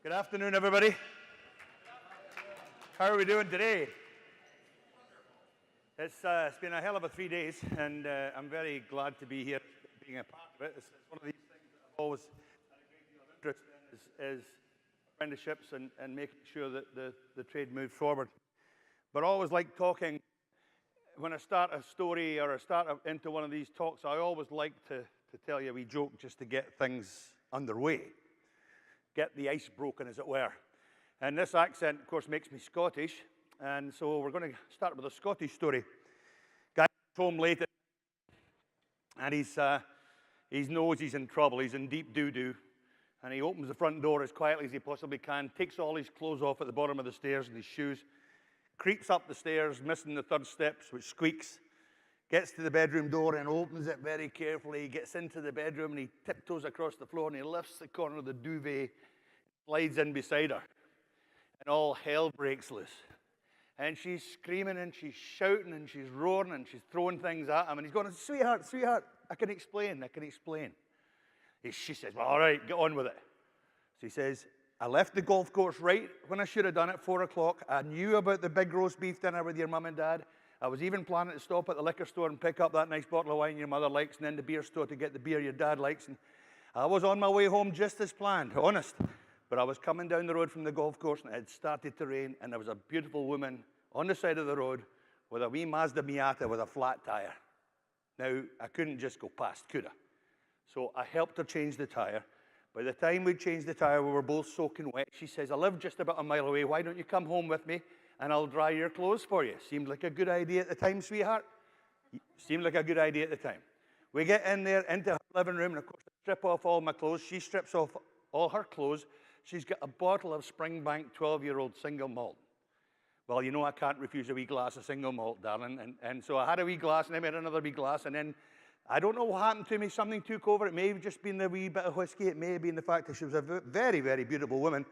Good afternoon, everybody. How are we doing today? It's been a hell of a 3 days, and I'm very glad to be here, being a part of it. It's one of these things that I've always had a great deal of interest in, is apprenticeships and making sure that the trade moves forward. But I always like talking, when I start a story or I start into one of these talks, I always like to tell you a wee joke just to get things underway. Get the ice broken, as it were. And this accent, of course, makes me Scottish, and so we're going to start with a Scottish story. Guy comes home late, and he knows he's in trouble. He's in deep doo-doo, and he opens the front door as quietly as he possibly can, takes all his clothes off at the bottom of the stairs and his shoes, creeps up the stairs, missing the third steps, which squeaks, gets to the bedroom door and opens it very carefully. He gets into the bedroom and he tiptoes across the floor and he lifts the corner of the duvet, slides in beside her, and all hell breaks loose. And she's screaming and she's shouting and she's roaring and she's throwing things at him, and he's going, sweetheart, I can explain. She says, well, all right, get on with it. So he says, I left the golf course right when I should have done it, 4 o'clock. I knew about the big roast beef dinner with your mum and dad. I was even planning to stop at the liquor store and pick up that nice bottle of wine your mother likes, and then the beer store to get the beer your dad likes. And I was on my way home just as planned, honest. But I was coming down the road from the golf course, and it had started to rain, and there was a beautiful woman on the side of the road with a wee Mazda Miata with a flat tire. Now, I couldn't just go past, could I? So I helped her change the tire. By the time we'd changed the tire, we were both soaking wet. She says, I live just about a mile away. Why don't you come home with me, and I'll dry your clothes for you? Seemed like a good idea at the time, sweetheart. Seemed like a good idea at the time. We get in there, into her living room, and of course, I strip off all my clothes. She strips off all her clothes. She's got a bottle of Springbank 12-year-old single malt. Well, you know I can't refuse a wee glass of single malt, darling. And so I had a wee glass, and I made another wee glass, and then I don't know what happened to me. Something took over. It may have just been the wee bit of whiskey. It may have been the fact that she was a very, very beautiful woman.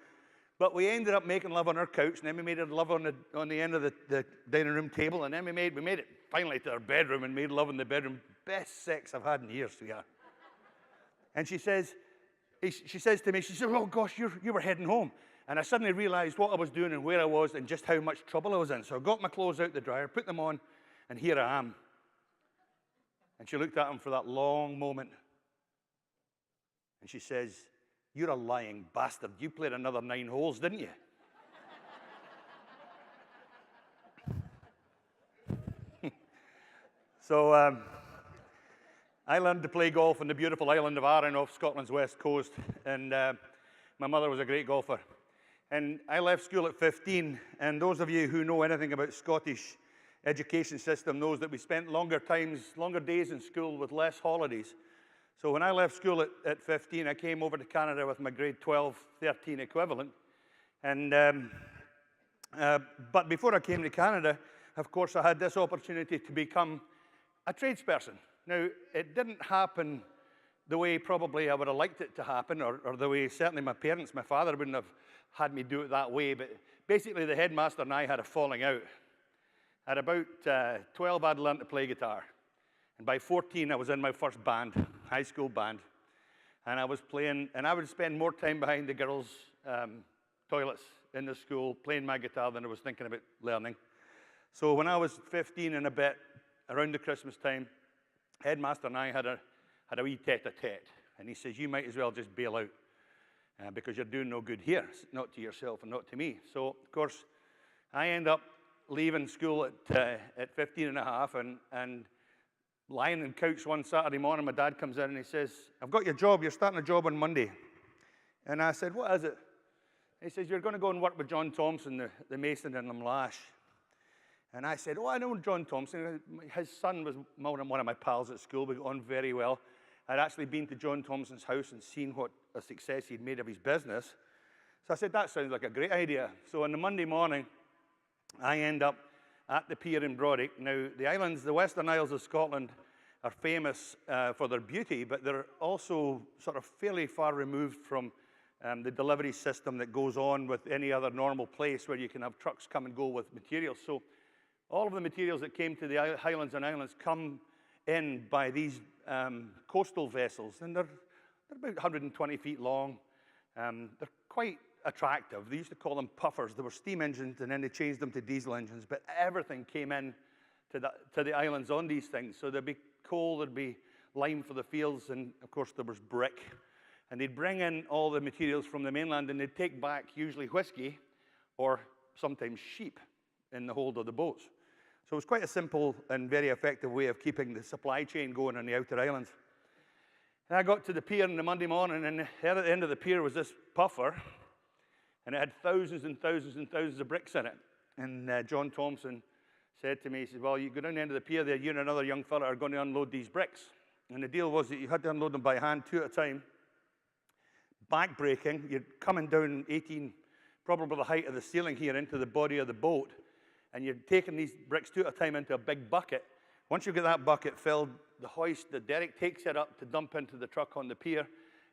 But we ended up making love on her couch, and then we made love on the end of the dining room table, and then we made it finally to our bedroom and made love in the bedroom. Best sex I've had in years, sweetheart. And she says to me, she said, oh gosh, you were heading home. And I suddenly realized what I was doing and where I was and just how much trouble I was in. So I got my clothes out the dryer, put them on, and here I am. And she looked at him for that long moment. And she says, you're a lying bastard. You played another 9 holes, didn't you? So I learned to play golf on the beautiful island of Arran off Scotland's west coast. And my mother was a great golfer. And I left school at 15. And those of you who know anything about Scottish education system knows that we spent longer days in school with less holidays. So when I left school at 15, I came over to Canada with my grade 12, 13 equivalent. And but before I came to Canada, of course, I had this opportunity to become a tradesperson. Now, it didn't happen the way probably I would have liked it to happen, or the way certainly my father wouldn't have had me do it that way. But basically, the headmaster and I had a falling out. At about 12, I'd learned to play guitar. And by 14, I was in my first band, high school band. And I was playing, and I would spend more time behind the girls' toilets in the school playing my guitar than I was thinking about learning. So when I was 15 and a bit, around the Christmas time, headmaster and I had a wee tete-a-tete. And he says, you might as well just bail out because you're doing no good here, not to yourself and not to me. So, of course, I end up leaving school at 15 and a half and lying on the couch one Saturday morning. My dad comes in and he says, I've got your job. You're starting a job on Monday. And I said, what is it? He says, you're going to go and work with John Thompson, the mason in Lamlash. And I said, oh, I know John Thompson. His son was one of my pals at school. We got on very well. I'd actually been to John Thompson's house and seen what a success he'd made of his business. So I said, that sounds like a great idea. So on the Monday morning, I end up at the pier in Brodick. Now, the Western Isles of Scotland are famous for their beauty, but they're also sort of fairly far removed from the delivery system that goes on with any other normal place where you can have trucks come and go with materials. So all of the materials that came to the Highlands and Islands come in by these coastal vessels, and they're about 120 feet long. They're quite attractive. They used to call them puffers. They were steam engines, and then they changed them to diesel engines, but everything came in to the islands on these things. So there'd be coal, there'd be lime for the fields, and of course there was brick. And they'd bring in all the materials from the mainland, and they'd take back usually whiskey or sometimes sheep in the hold of the boats. So it was quite a simple and very effective way of keeping the supply chain going on the outer islands. And I got to the pier on the Monday morning, and there at the end of the pier was this puffer, and it had thousands and thousands and thousands of bricks in it. And John Thompson said to me, he said, well, you go down the end of the pier there, you and another young fella are going to unload these bricks. And the deal was that you had to unload them by hand, 2 at a time, back-breaking. You're coming down 18, probably the height of the ceiling here, into the body of the boat, and you're taking these bricks 2 at a time into a big bucket. Once you get that bucket filled, the hoist, the derrick takes it up to dump into the truck on the pier,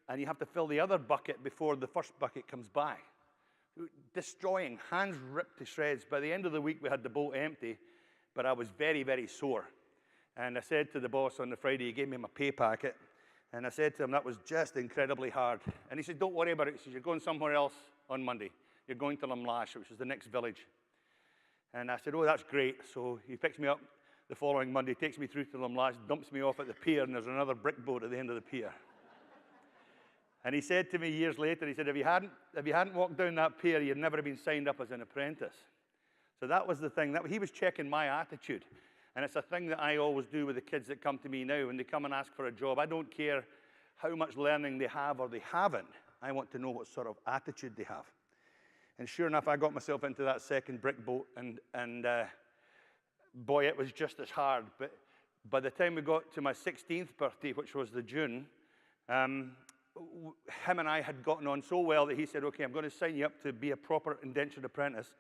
and you have to fill the other bucket before the first bucket comes by. Destroying, hands ripped to shreds. By the end of the week, we had the boat empty, but I was very, very sore. And I said to the boss on the Friday, he gave me my pay packet, and I said to him, that was just incredibly hard. And he said, don't worry about it. He said, you're going somewhere else on Monday. You're going to Lumlash, which is the next village. And I said, oh, that's great. So he picks me up the following Monday, takes me through to Lumlash, dumps me off at the pier, and there's another brick boat at the end of the pier. And he said to me years later, he said, if you hadn't walked down that pier, you'd never have been signed up as an apprentice. So that was the thing. He was checking my attitude. And it's a thing that I always do with the kids that come to me now when they come and ask for a job. I don't care how much learning they have or they haven't. I want to know what sort of attitude they have. And sure enough, I got myself into that second brick boat, and boy, it was just as hard. But by the time we got to my 16th birthday, which was the June, him and I had gotten on so well that he said, okay, I'm going to sign you up to be a proper indentured apprentice.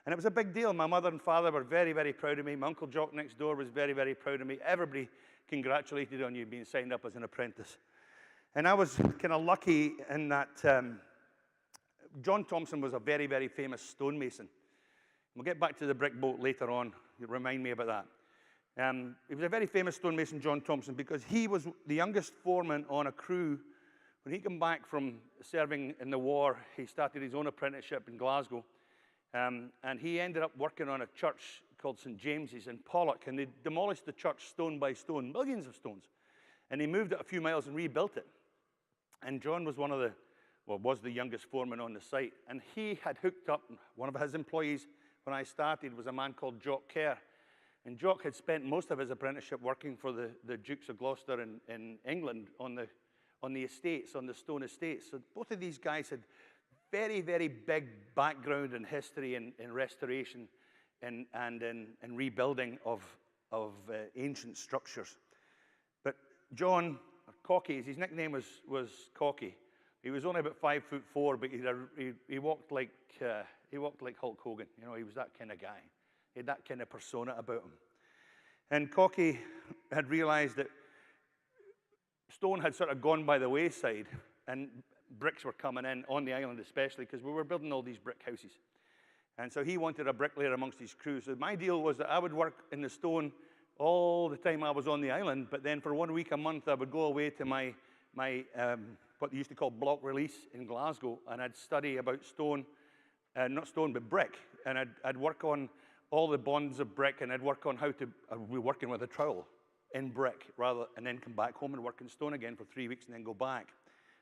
And it was a big deal. My mother and father were very, very proud of me. My Uncle Jock next door was very, very proud of me. Everybody congratulated on you being signed up as an apprentice. And I was kind of lucky in that John Thompson was a very, very famous stonemason. We'll get back to the brick boat later on. You remind me about that. He was a very famous stonemason, John Thompson, because he was the youngest foreman on a crew. When he came back from serving in the war, he started his own apprenticeship in Glasgow. And he ended up working on a church called St. James's in Pollock, and they demolished the church stone by stone, millions of stones. And they moved it a few miles and rebuilt it. And John was was the youngest foreman on the site. And he had hooked up, one of his employees when I started was a man called Jock Kerr. And Jock had spent most of his apprenticeship working for the Dukes of Gloucester in England on the estates, on the stone estates. So both of these guys had very, very big background in history and in restoration and in rebuilding of ancient structures. But John, Cocky, his nickname was Cocky. He was only about 5'4", but he walked like Hulk Hogan. You know, he was that kind of guy. He had that kind of persona about him. And Cocky had realized that stone had sort of gone by the wayside, and bricks were coming in on the island especially, because we were building all these brick houses. And so he wanted a bricklayer amongst his crew. So my deal was that I would work in the stone all the time I was on the island, but then for 1 week a month I would go away to my what they used to call block release in Glasgow, and I'd study about stone, not stone, but brick. And I'd work on all the bonds of brick, and I'd work on how to be working with a trowel in brick, and then come back home and work in stone again for 3 weeks and then go back.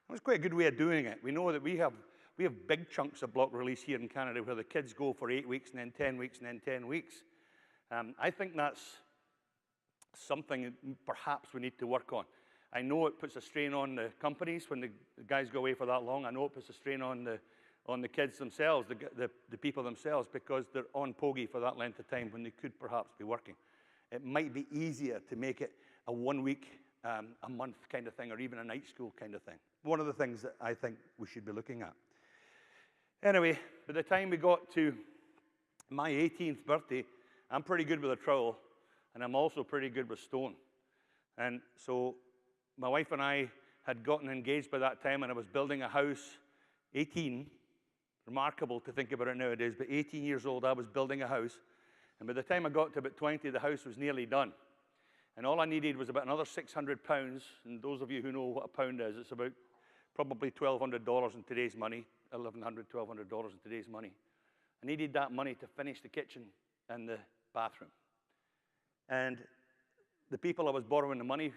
It was quite a good way of doing it. We know that we have big chunks of block release here in Canada where the kids go for 8 weeks and then 10 weeks and then 10 weeks. I think that's something perhaps we need to work on. I know it puts a strain on the companies when the guys go away for that long. I know it puts a strain on the kids themselves, the people themselves, because they're on pogey for that length of time when they could perhaps be working. It might be easier to make it a 1 week, a month kind of thing, or even a night school kind of thing. One of the things that I think we should be looking at. Anyway, by the time we got to my 18th birthday, I'm pretty good with a trowel, and I'm also pretty good with stone. And so my wife and I had gotten engaged by that time, and I was building a house, 18, remarkable to think about it nowadays, but 18 years old, I was building a house. And by the time I got to about 20, the house was nearly done. And all I needed was about another 600 pounds. And those of you who know what a pound is, it's about probably $1,200 in today's money, $1,100, $1,200 in today's money. I needed that money to finish the kitchen and the bathroom. And the people I was borrowing the money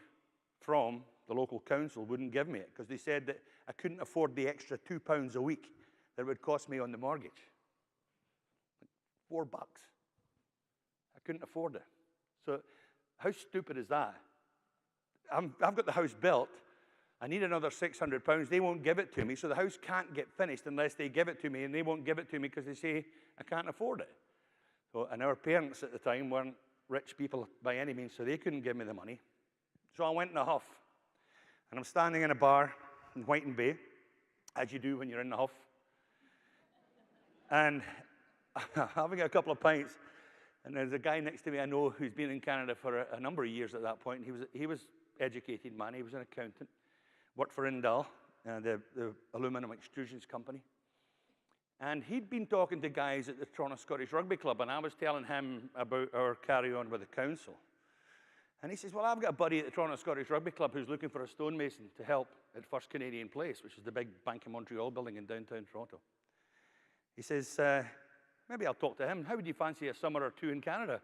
from, the local council, wouldn't give me it because they said that I couldn't afford the extra £2 a week that it would cost me on the mortgage. $4. I couldn't afford it. So how stupid is that? I've got the house built. I need another £600. They won't give it to me, so the house can't get finished unless they give it to me, and they won't give it to me because they say I can't afford it. So, and our parents at the time weren't rich people by any means, so they couldn't give me the money. So I went in a huff, and I'm standing in a bar in Whiten Bay, as you do when you're in the huff, and having a couple of pints, and there's a guy next to me I know who's been in Canada for a number of years at that point. He was educated man. He was an accountant, worked for Indal, the aluminum extrusions company. And he'd been talking to guys at the Toronto Scottish Rugby Club, and I was telling him about our carry-on with the council. And he says, well, I've got a buddy at the Toronto Scottish Rugby Club who's looking for a stonemason to help at First Canadian Place, which is the big Bank of Montreal building in downtown Toronto. He says, maybe I'll talk to him. How would you fancy a summer or two in Canada?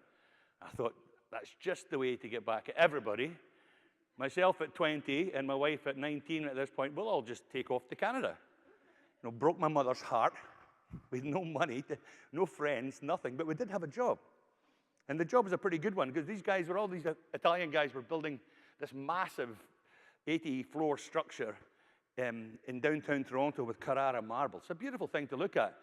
I thought, that's just the way to get back at everybody. Myself at 20 and my wife at 19 at this point, we'll all just take off to Canada. You know, broke my mother's heart. We had no money, no friends, nothing, but we did have a job. And the job was a pretty good one because these guys were, all these Italian guys were building this massive 80-floor structure in downtown Toronto with Carrara marble. It's a beautiful thing to look at.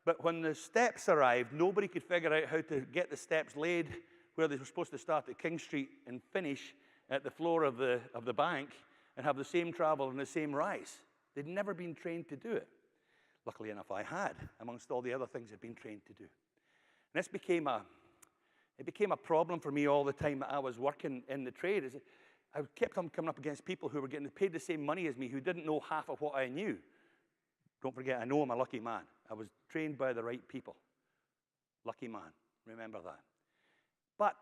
But when the steps arrived, nobody could figure out how to get the steps laid where they were supposed to start at King Street and finish at the floor of the bank and have the same travel and the same rise. They'd never been trained to do it. Luckily enough, I had, amongst all the other things I'd been trained to do. And this became a problem for me all the time that I was working in the trade. I kept on coming up against people who were getting paid the same money as me who didn't know half of what I knew. Don't forget, I know I'm a lucky man. I was trained by the right people. Lucky man, remember that. But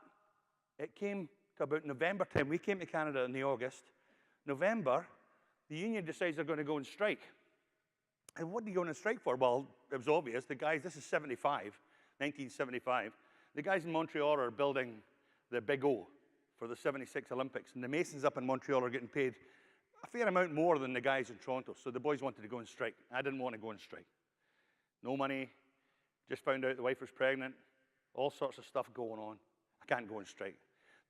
it came to about November time. We came to Canada in the August. November, the union decides they're going to go on strike. And what are you going on strike for? Well, it was obvious. The guys, this is 1975. The guys in Montreal are building the Big O for the 76 Olympics. And the masons up in Montreal are getting paid a fair amount more than the guys in Toronto. So the boys wanted to go on strike. I didn't want to go on strike. No money. Just found out the wife was pregnant. All sorts of stuff going on. I can't go on strike.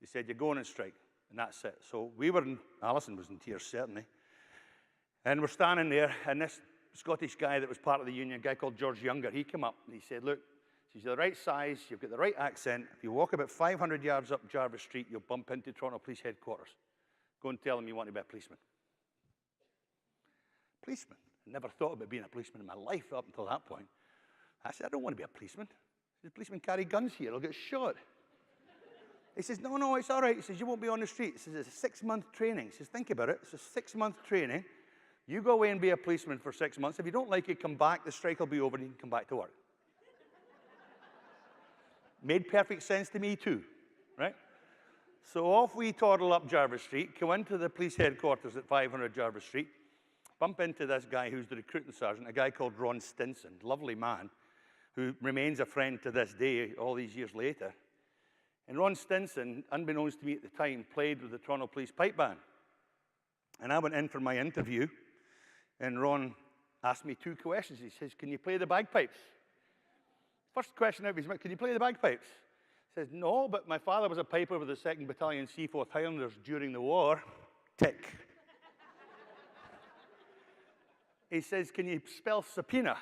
They said, you're going on strike. And that's it. So we were Alison was in tears, certainly. And we're standing there, and this Scottish guy that was part of the union, a guy called George Younger, he came up and he said, look, you're the right size, you've got the right accent. If you walk about 500 yards up Jarvis Street, you'll bump into Toronto Police Headquarters. Go and tell them you want to be a policeman. Policeman? I never thought about being a policeman in my life up until that point. I said, I don't want to be a policeman. The policemen carry guns here, I'll get shot. He says, no, it's all right. He says, you won't be on the street. He says, it's a 6-month training. He says, think about it. It's a 6-month training. You go away and be a policeman for 6 months. If you don't like it, come back. The strike will be over and you can come back to work. Made perfect sense to me too, right? So off we toddle up Jarvis Street, go into the police headquarters at 500 Jarvis Street, bump into this guy who's the recruiting sergeant, a guy called Ron Stinson, lovely man, who remains a friend to this day, all these years later. And Ron Stinson, unbeknownst to me at the time, played with the Toronto Police Pipe Band. And I went in for my interview, and Ron asked me 2 questions. He says, can you play the bagpipes? First question out of his mouth, can you play the bagpipes? He says, no, but my father was a piper with the 2nd Battalion Seaforth Highlanders during the war. Tick. He says, can you spell subpoena?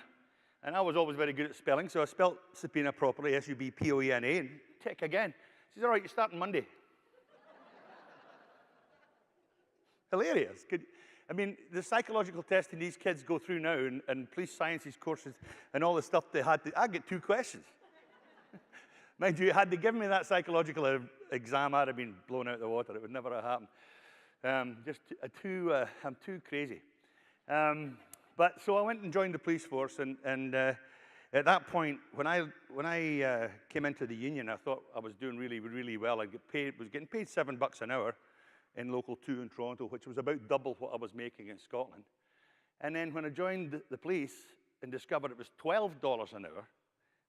And I was always very good at spelling, so I spelled subpoena properly, S-U-B-P-O-E-N-A, and tick again. He says, all right, you're starting Monday. Hilarious. I mean, the psychological testing these kids go through now and police sciences courses and all the stuff they had to, I get 2 questions. Mind you, had they given me that psychological exam, I'd have been blown out of the water. It would never have happened. I'm too crazy. But so I went and joined the police force, and at that point, when I came into the union, I thought I was doing really, really well. Was getting paid $7 an hour in Local 2 in Toronto, which was about double what I was making in Scotland. And then when I joined the police and discovered it was $12 an hour,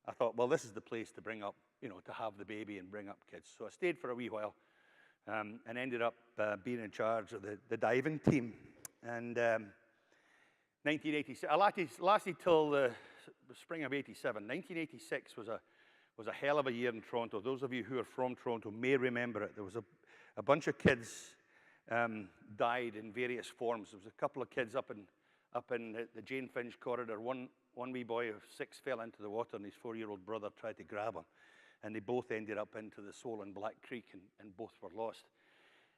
I thought, well, this is the place to bring up, to have the baby and bring up kids. So I stayed for a wee while and ended up being in charge of the diving team. And 1986, I lasted till the spring of 87. 1986 was a hell of a year in Toronto. Those of you who are from Toronto may remember it. There was a bunch of kids died in various forms. There was a couple of kids up in the Jane Finch corridor. One wee boy of 6 fell into the water, and his 4-year-old brother tried to grab him. And they both ended up into the Soul and Black Creek, and both were lost.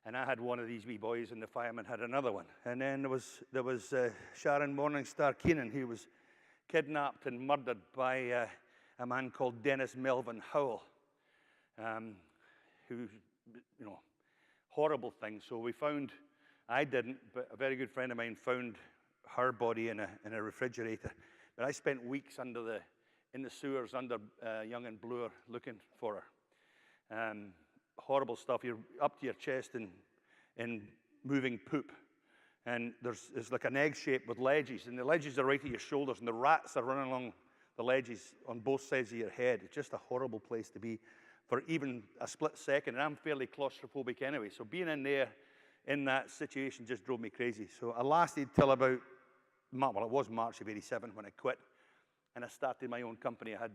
And I had one of these wee boys, and the fireman had another one. And then there was Sharon Morningstar Keenan, who was kidnapped and murdered by a man called Dennis Melvin Howell, who, horrible thing. So we found, I didn't, but a very good friend of mine found her body in a refrigerator. But I spent weeks in the sewers under Yonge and Bloor looking for her. Horrible stuff. You're up to your chest in moving poop. And it's like an egg shape with ledges, and the ledges are right at your shoulders, and the rats are running along the ledges on both sides of your head. It's just a horrible place to be for even a split second. And I'm fairly claustrophobic anyway, so being in there in that situation just drove me crazy. So I lasted till about, well, it was March of 87 when I quit, and I started my own company. I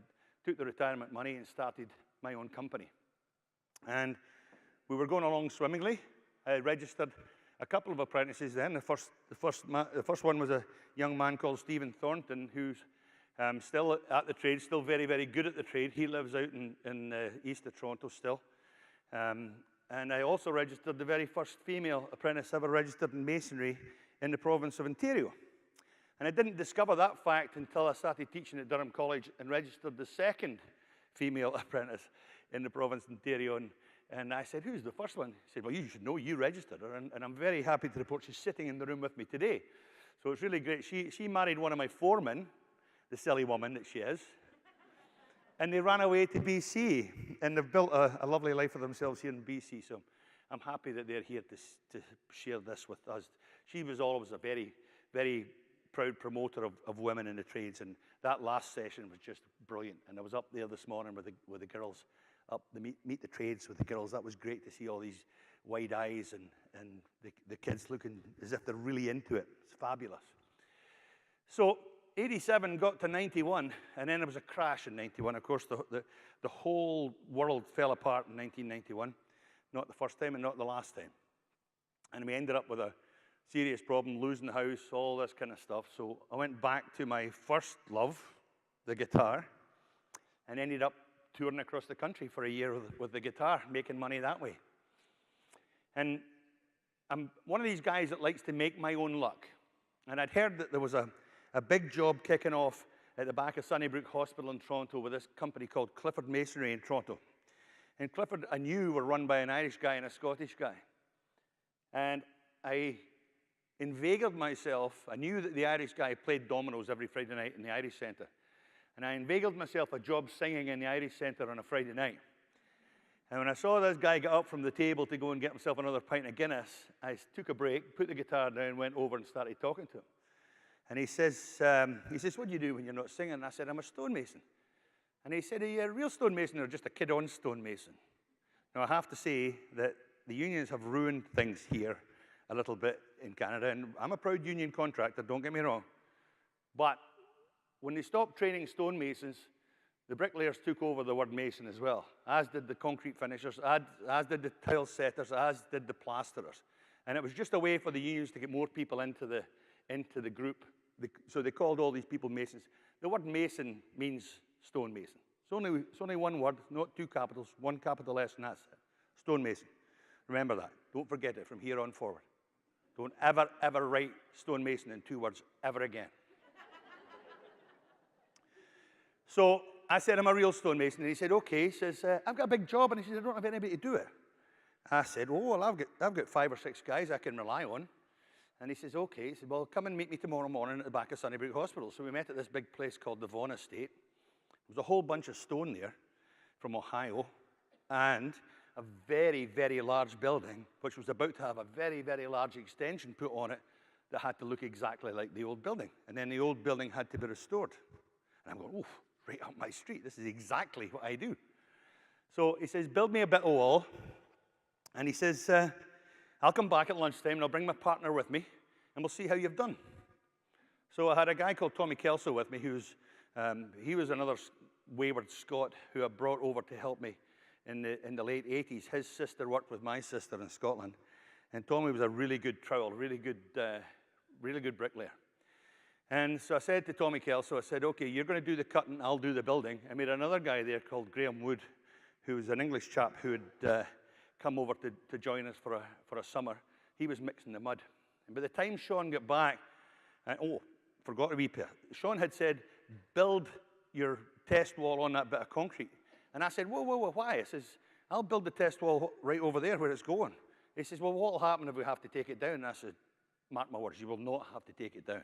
took the retirement money and started my own company. And we were going along swimmingly. I registered a couple of apprentices then. The first one was a young man called Stephen Thornton, who's still at the trade, still very, very good at the trade. He lives out in east of Toronto still. And I also registered the very first female apprentice ever registered in masonry in the province of Ontario. And I didn't discover that fact until I started teaching at Durham College and registered the second female apprentice in the province of Ontario. And I said, who's the first one? He said, well, you should know, you registered her. And I'm very happy to report she's sitting in the room with me today. So it's really great. She married one of my foremen, the silly woman that she is. And they ran away to BC. And they've built a lovely life for themselves here in BC. So I'm happy that they're here to share this with us. She was always a very, very proud promoter of women in the trades. And that last session was just brilliant. And I was up there this morning with the girls, up the meet the trades with the girls. That was great to see all these wide eyes and the kids looking as if they're really into it. It's fabulous. So 87 got to 91, and then there was a crash in 91. Of course, the whole world fell apart in 1991. Not the first time and not the last time. And we ended up with a serious problem, losing the house, all this kind of stuff. So I went back to my first love, the guitar, and ended up touring across the country for a year with the guitar, making money that way. And I'm one of these guys that likes to make my own luck. And I'd heard that there was a big job kicking off at the back of Sunnybrook Hospital in Toronto with this company called Clifford Masonry in Toronto. And Clifford, I knew, were run by an Irish guy and a Scottish guy. And I inveigled myself. I knew that the Irish guy played dominoes every Friday night in the Irish Centre. And I inveigled myself a job singing in the Irish Centre on a Friday night. And when I saw this guy get up from the table to go and get himself another pint of Guinness, I took a break, put the guitar down, went over and started talking to him. And he says, what do you do when you're not singing? And I said, I'm a stonemason. And he said, are you a real stonemason or just a kid-on stonemason? Now, I have to say that the unions have ruined things here a little bit in Canada. And I'm a proud union contractor, don't get me wrong. But when they stopped training stonemasons, the bricklayers took over the word mason as well, as did the concrete finishers, as did the tile setters, as did the plasterers. And it was just a way for the unions to get more people into the group. So they called all these people masons. The word mason means stonemason. It's only one word, not two capitals, one capital S, and that's it. Stonemason. Remember that. Don't forget it from here on forward. Don't ever write stonemason in two words ever again. So I said, I'm a real stonemason. And he said, okay. He says, I've got a big job. And he says, I don't have anybody to do it. I said, oh, well, I've got 5 or 6 guys I can rely on. And he says, okay. He said, well, come and meet me tomorrow morning at the back of Sunnybrook Hospital. So we met at this big place called the Vaughan Estate. There was a whole bunch of stone there from Ohio and a very, very large building, which was about to have a very, very large extension put on it that had to look exactly like the old building. And then the old building had to be restored. And I'm going, oh, right up my street. This is exactly what I do. So he says, build me a bit of wall. And he says, I'll come back at lunchtime and I'll bring my partner with me and we'll see how you've done. So I had a guy called Tommy Kelso with me he was another wayward Scot who I brought over to help me in the late 80s. His sister worked with my sister in Scotland. And Tommy was a really good trowel, really good bricklayer. And so I said to Tommy Kelso, I said, okay, you're going to do the cutting, I'll do the building. I made another guy there called Graham Wood, who was an English chap who had come over to join us for a summer. He was mixing the mud. And by the time Sean got back, forgot a wee bit. Sean had said, build your test wall on that bit of concrete. And I said, whoa, why? I says, I'll build the test wall right over there where it's going. He says, well, what will happen if we have to take it down? And I said, mark my words, you will not have to take it down.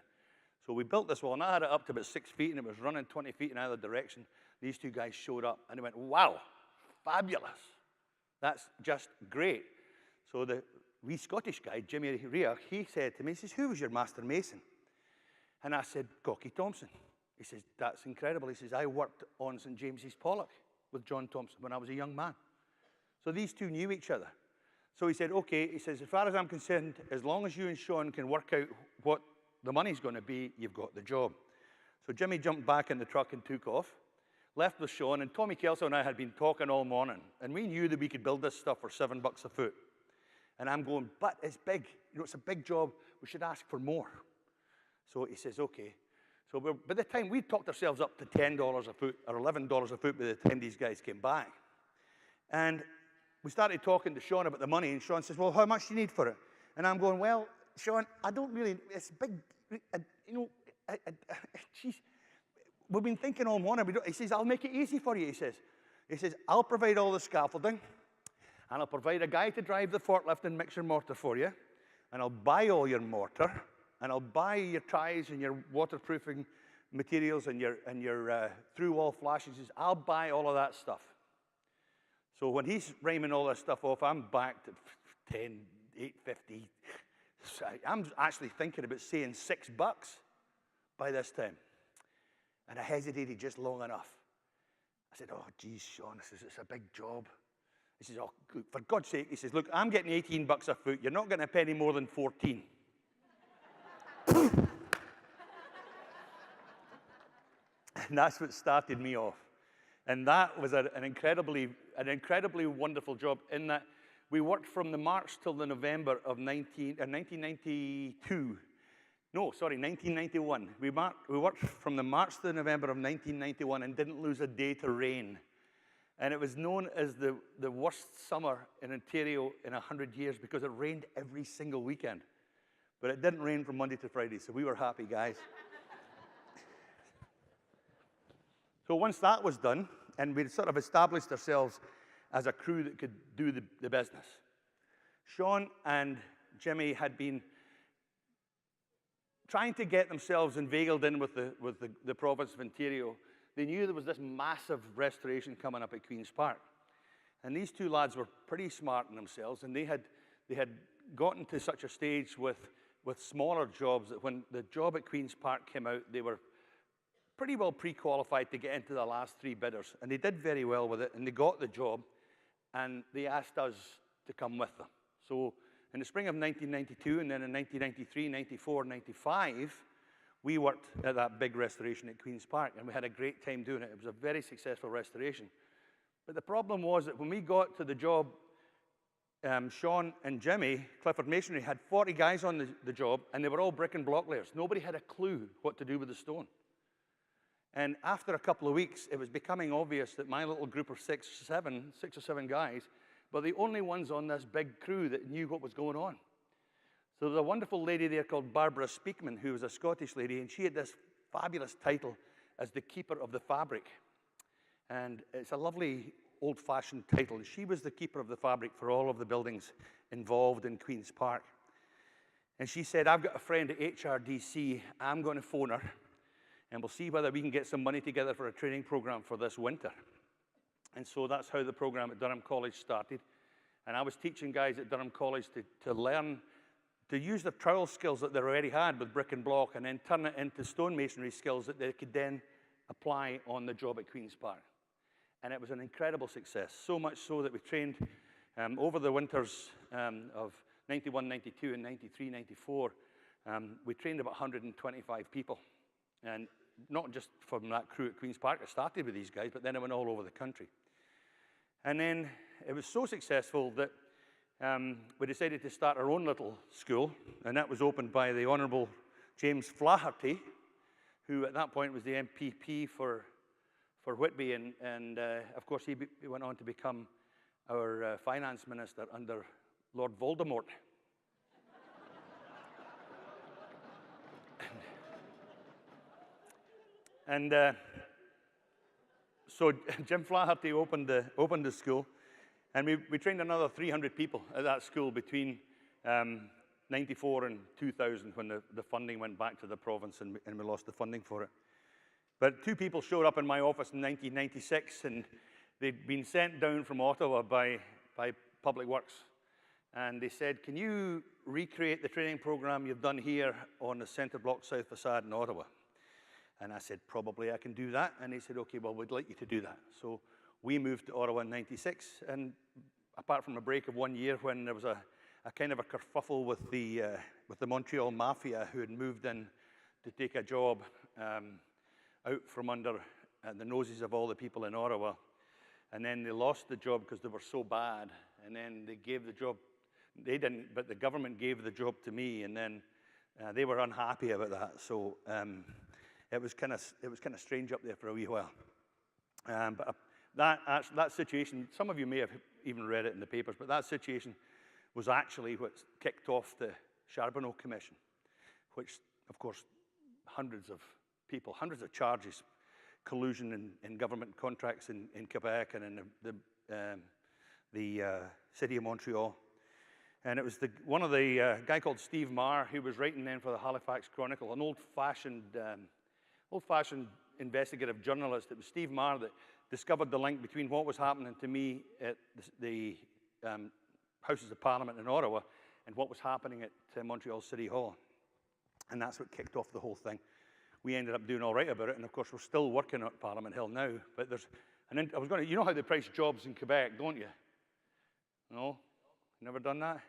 So we built this wall, and I had it up to about 6 feet, and it was running 20 feet in either direction. These two guys showed up, and they went, wow, fabulous. That's just great. So the wee Scottish guy, Jimmy Rea, he said to me, he says, who was your master mason? And I said, Cocky Thompson. He says, that's incredible. He says, I worked on St. James's Pollock with John Thompson when I was a young man. So these two knew each other. So he said, okay, he says, as far as I'm concerned, as long as you and Sean can work out what the money's going to be, you've got the job. So Jimmy jumped back in the truck and took off, left with Sean, and Tommy Kelso and I had been talking all morning, and we knew that we could build this stuff for $7 a foot. And I'm going, but it's big. You know, it's a big job. We should ask for more. So he says, okay. So by the time we talked ourselves up to $10 a foot or $11 a foot by the time these guys came back. And we started talking to Sean about the money, and Sean says, well, how much do you need for it? And I'm going, well, Sean, I don't really, it's big, geez, we've been thinking all morning. He says, I'll make it easy for you, he says, I'll provide all the scaffolding, and I'll provide a guy to drive the forklift and mix your mortar for you, and I'll buy all your mortar, and I'll buy your ties and your waterproofing materials and your through-wall flashes. I'll buy all of that stuff. So when he's rhyming all this stuff off, I'm back to 10, 850. So I'm actually thinking about saying $6 by this time. And I hesitated just long enough. I said, oh, geez, Sean, it's a big job. He says, oh, for God's sake, he says, look, I'm getting $18 a foot. You're not getting a penny more than 14. And that's what started me off. And that was an incredibly wonderful job in that we worked from the March till the November of 1992. No, sorry, 1991. We worked from the March to the November of 1991 and didn't lose a day to rain. And it was known as the worst summer in Ontario in 100 years because it rained every single weekend. But it didn't rain from Monday to Friday, so we were happy, guys. So once that was done, and we'd sort of established ourselves as a crew that could do the business, Sean and Jimmy had been trying to get themselves inveigled in with the province of Ontario. They knew there was this massive restoration coming up at Queen's Park. And these two lads were pretty smart in themselves, and they had gotten to such a stage with smaller jobs that when the job at Queen's Park came out, they were pretty well pre-qualified to get into the last 3 bidders. And they did very well with it, and they got the job, and they asked us to come with them. So in the spring of 1992, and then in 1993, 94, 95, we worked at that big restoration at Queen's Park, and we had a great time doing it. It was a very successful restoration. But the problem was that when we got to the job, Sean and Jimmy, Clifford Masonry, had 40 guys on the job, and they were all brick and block layers. Nobody had a clue what to do with the stone. And after a couple of weeks, it was becoming obvious that my little group of 6 or 7 guys were the only ones on this big crew that knew what was going on. So there was a wonderful lady there called Barbara Speakman, who was a Scottish lady, and she had this fabulous title as the keeper of the fabric. And it's a lovely old-fashioned title. She was the keeper of the fabric for all of the buildings involved in Queen's Park. And she said, I've got a friend at HRDC. I'm going to phone her, and we'll see whether we can get some money together for a training program for this winter. And so that's how the program at Durham College started. And I was teaching guys at Durham College to to use the trowel skills that they already had with brick and block and then turn it into stonemasonry skills that they could then apply on the job at Queen's Park. And it was an incredible success, so much so that we trained over the winters of 91, 92, and 93, 94, we trained about 125 people. And not just from that crew at Queen's Park, it started with these guys, but then it went all over the country. And then it was so successful that we decided to start our own little school, and that was opened by the Honourable James Flaherty, who at that point was the MPP for Whitby, and of course he went on to become our finance minister under Lord Voldemort. And so Jim Flaherty opened the school, and we trained another 300 people at that school between 94 and 2000 when the funding went back to the province and we lost the funding for it. But 2 people showed up in my office in 1996, and they'd been sent down from Ottawa by Public Works. And they said, can you recreate the training program you've done here on the centre block south facade in Ottawa? And I said, probably I can do that. And he said, okay, well, we'd like you to do that. So we moved to Ottawa in 96. And apart from a break of 1 year when there was a kind of a kerfuffle with the Montreal Mafia, who had moved in to take a job out from under the noses of all the people in Ottawa. And then they lost the job because they were so bad. And then they gave the job, they didn't, but the government gave the job to me. And then they were unhappy about that. So it was kind of strange up there for a wee while. But that situation, some of you may have even read it in the papers, but that situation was actually what kicked off the Charbonneau Commission, which, of course, hundreds of people, hundreds of charges, collusion in government contracts in Quebec and in the city of Montreal. And it was one of the guy called Steve Marr, who was writing then for the Halifax Chronicle, an old-fashioned investigative journalist. It was Steve Marr that discovered the link between what was happening to me at the Houses of Parliament in Ottawa and what was happening at Montreal City Hall. And that's what kicked off the whole thing. We ended up doing all right about it, and of course we're still working at Parliament Hill now. But you know how they price jobs in Quebec, don't you? No? Never done that?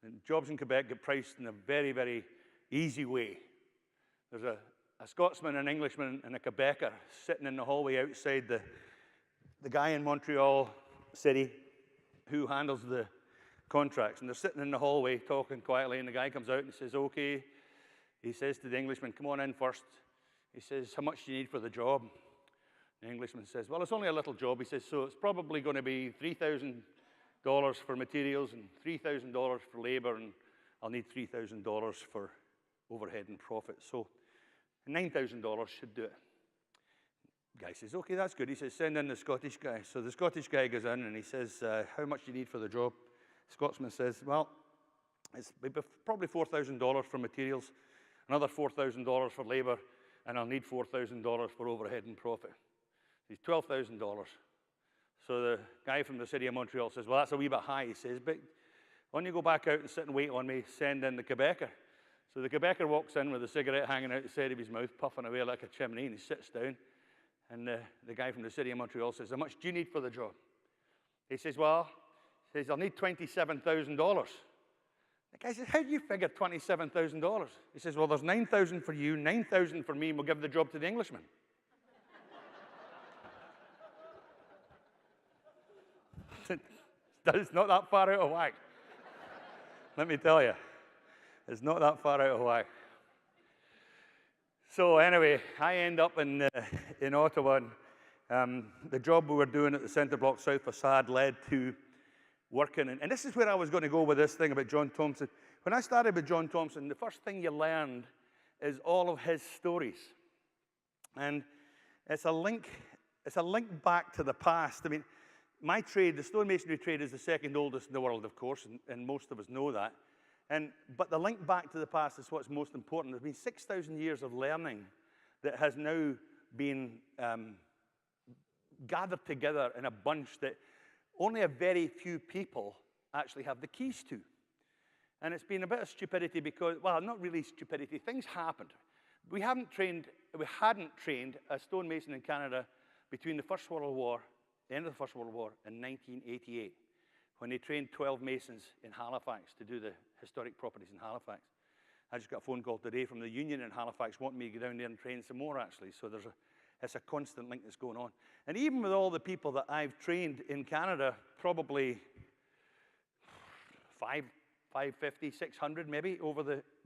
And jobs in Quebec get priced in a very, very easy way. There's a Scotsman, an Englishman, and a Quebecer sitting in the hallway outside the guy in Montreal City who handles the contracts. And they're sitting in the hallway talking quietly, and the guy comes out and says, okay. He says to the Englishman, come on in first. He says, how much do you need for the job? The Englishman says, well, it's only a little job. He says, so it's probably going to be $3,000 for materials and $3,000 for labor, and I'll need $3,000 for overhead and profit. So $9,000 should do it. The guy says, okay, that's good. He says, send in the Scottish guy. So the Scottish guy goes in and he says, how much do you need for the job? The Scotsman says, well, it's probably $4,000 for materials, another $4,000 for labor, and I'll need $4,000 for overhead and profit. He's $12,000. So the guy from the city of Montreal says, well, that's a wee bit high. He says, but why don't you go back out and sit and wait on me, send in the Quebecer. So the Quebecer walks in with a cigarette hanging out the side of his mouth, puffing away like a chimney, and he sits down. And the guy from the city of Montreal says, how much do you need for the job? He says, well, I'll need $27,000. The guy says, how do you figure $27,000? He says, well, there's $9,000 for you, $9,000 for me, and we'll give the job to the Englishman. It's not that far out of whack. Let me tell you, it's not that far out of whack. So anyway, I end up in Ottawa, and the job we were doing at the Centre Block South Facade led to working, and this is where I was going to go with this thing about John Thompson. When I started with John Thompson, the first thing you learned is all of his stories. And it's a link back to the past. I mean, my trade, the stonemasonry trade, is the second oldest in the world, of course, and most of us know that. But the link back to the past is what's most important. There's been 6,000 years of learning that has now been gathered together in a bunch that only a very few people actually have the keys to. And it's been a bit of stupidity because, well, not really stupidity, things happened. We hadn't trained a stonemason in Canada between the First World War, the end of the First World War, in 1988, when they trained 12 masons in Halifax to do the historic properties in Halifax. I just got a phone call today from the union in Halifax wanting me to go down there and train some more, actually. So it's a constant link that's going on. And even with all the people that I've trained in Canada, probably 550, 600 maybe,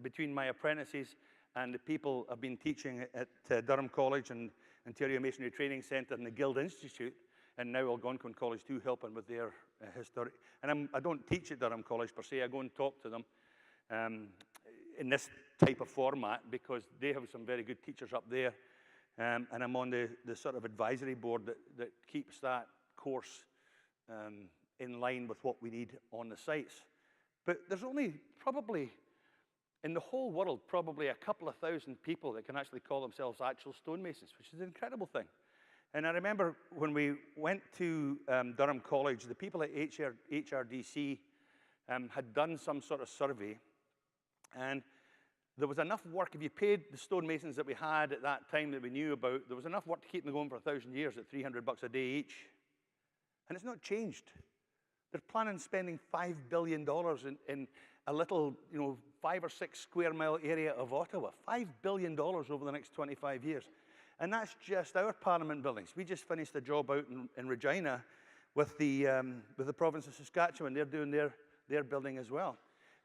between my apprentices and the people I've been teaching at Durham College and Ontario Masonry Training Centre and the Guild Institute, and now Algonquin College too, helping with their historic. And I don't teach at Durham College per se, I go and talk to them in this type of format because they have some very good teachers up there. And I'm on the sort of advisory board that keeps that course in line with what we need on the sites. But there's only probably, in the whole world, probably a couple of thousand people that can actually call themselves actual stonemasons, which is an incredible thing. And I remember when we went to Durham College, the people at HRDC had done some sort of survey, and there was enough work. If you paid the stonemasons that we had at that time that we knew about, there was enough work to keep them going for 1,000 years at $300 a day each. And it's not changed. They're planning on spending $5 billion in a little, 5 or 6 square mile area of Ottawa. $5 billion over the next 25 years. And that's just our parliament buildings. We just finished a job out in Regina with the province of Saskatchewan. They're doing their building as well.